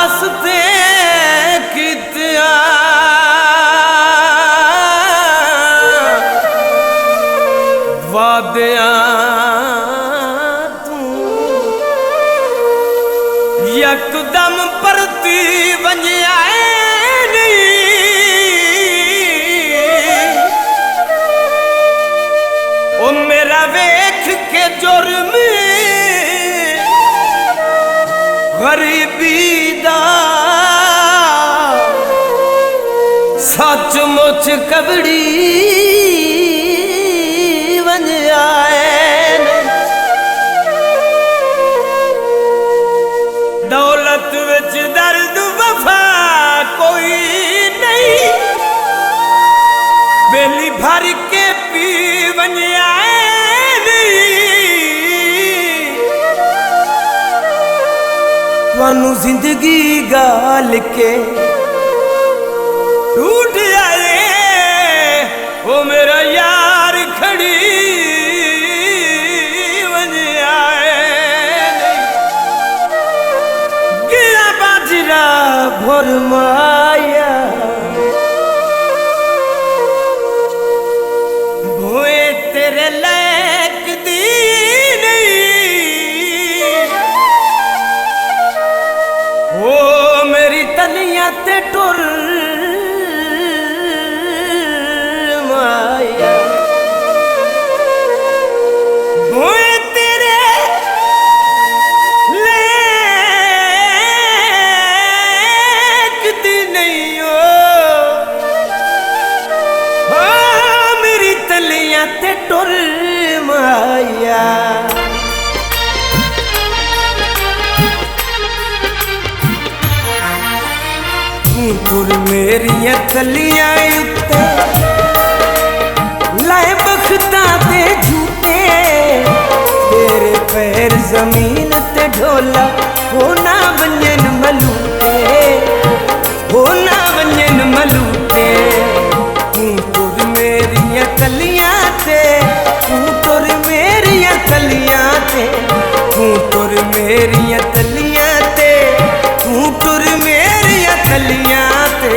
वास्ते कितिया वादिया तू यकदम परती वंजिया ओ मेरा वेख के जुर्म गरीबी दा सचमुच कबड़ी बन आए दौलत विच दर्द वफा कोई नहीं बेली भर के पी बन आए तुहानू जिंदगी गाल के टूट आए ओ मेरा यार खड़ी बन आए गिरा बाजरा भोर माया भोए तेरे लायक दी तलियां ते टुर माया भोए तेरे लायक दी नहीं हो मेरी तलियां ते टुर माया तुर मेरिया तलियां उत्ते लाए बखता ते झूठे तेरे पैर जमीन ते ढोला होना वंजन मलूटे होना वंजन मलूटे तुर मेरिया तलियां ते तुर मेरिया तलियां ते तुर मेरिया तलियां ते तुर मेरिया तलियां ते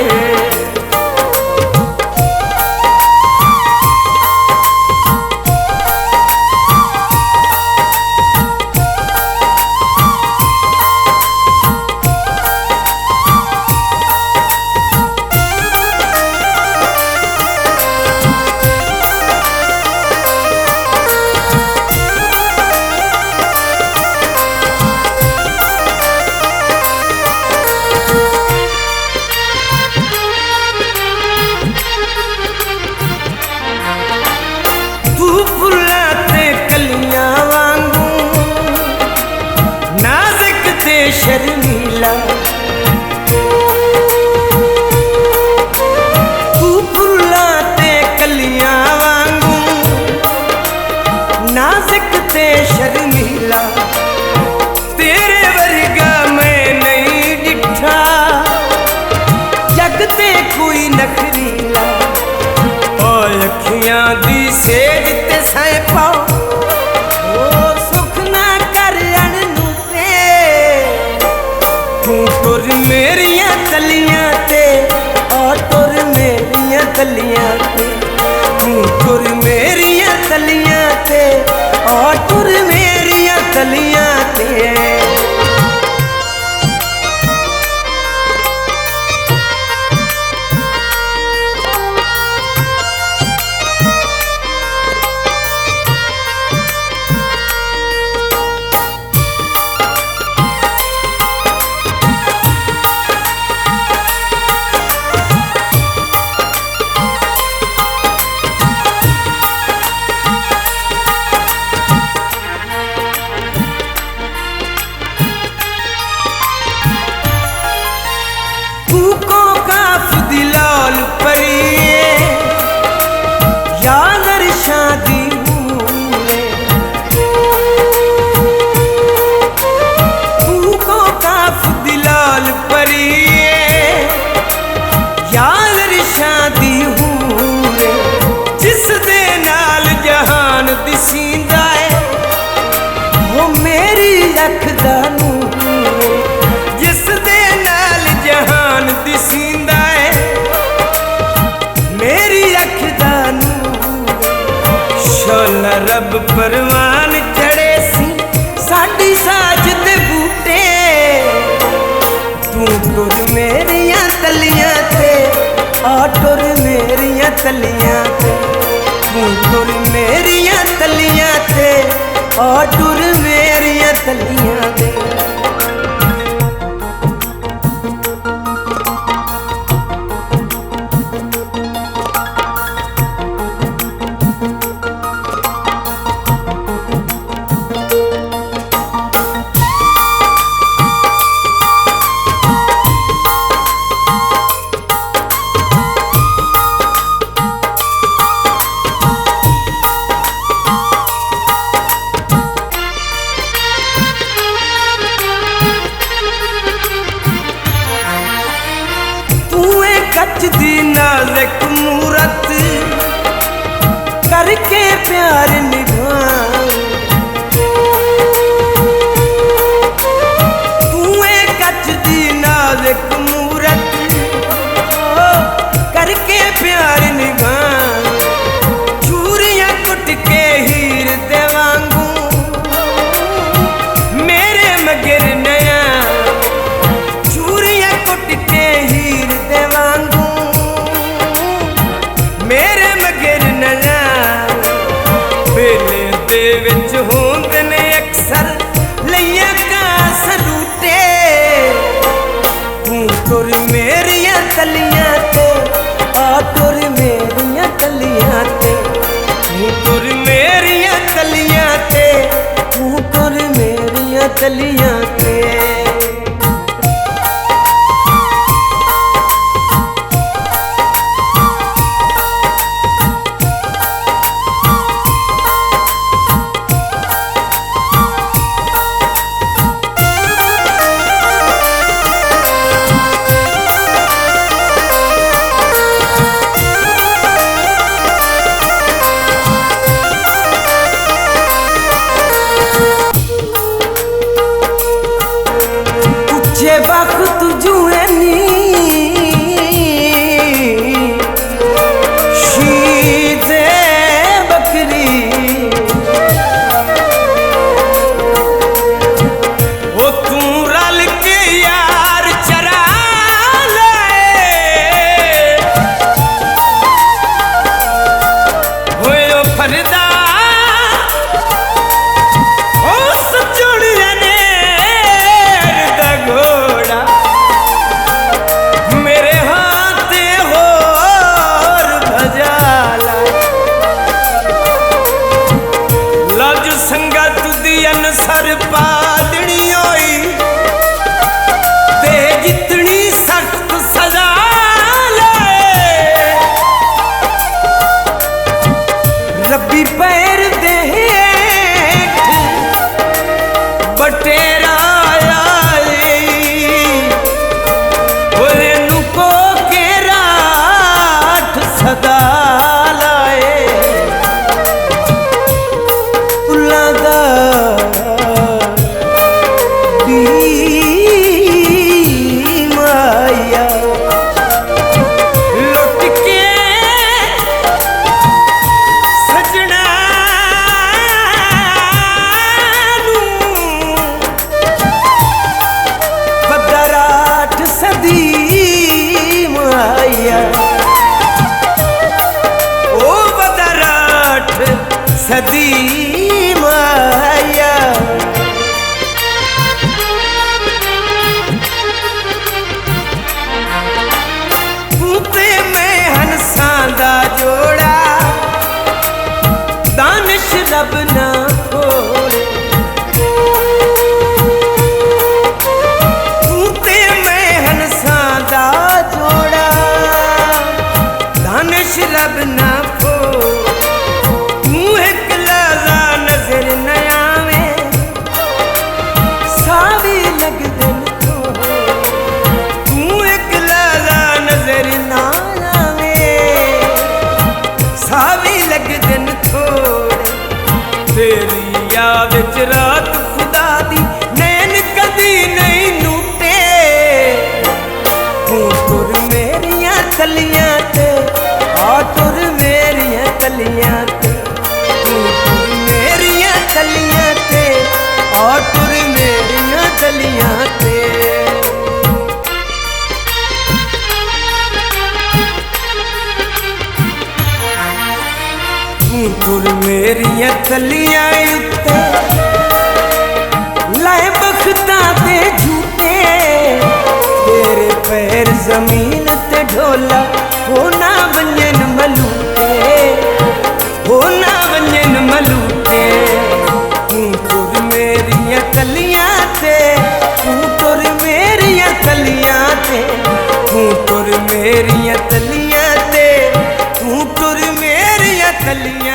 शर्मीला तू फुल्लां ते कलियां वांगू नाज़ुक ते शर्मीला तेरे वर्गा मैं नहीं डिठा जग ते कोई नखरीला ओ अखियां दी सेज ते साए पाओ तुर मेरिया तलियां ते तुर मेरिया तलियां ते तुर मेरिया तलियां ते तुर मेरिया तलियां ते अख दा नूर जिस दे नाल तलियां ते तू तुर मेरिया तलियां ते आ टुर मेरिया तलियां ते। कच दी नाज़ुक मूरत करके प्यार निभा तू कच दी नाज़ुक मूरत करके प्यार निभा चूरियां कुट के हीर दे वांगू मेरे मगर नया चूरियां कुट के हीर दे वांगू मेरे मगर नया बेले दे विच होंदे ने अक्सर लइया का सलूटे तू तुर मेरिया तलियां ते आ तुर मेरिया तलियां ते तू तुर मेरिया तलियां ते तू तुर मेरिया तलियां ते। वक्त जुएनी शीदे बकरी ओ तू रल के यार चरा ले होयो फरदा उस चुड़िया ने घोड़ा मेरे हाथ होर भजाला लज संगत दियन सर पादनी होई ते जितनी सख्त सजा ले रब्बी पैर दे बटेरा सदा लाए उलादा माया लुट के सजना तलियां उत्ते लाए बख्ता ते झूठे तेरे पैर जमीन ते ढोला हो ना वंजन मलूटे हो ना वंजन मलूटे तू तुर मेरिया तलियां ते तू तुर मेरिया तलियां ते तू तुर मेरिया तलियां ते तू तुर मेरिया तलियां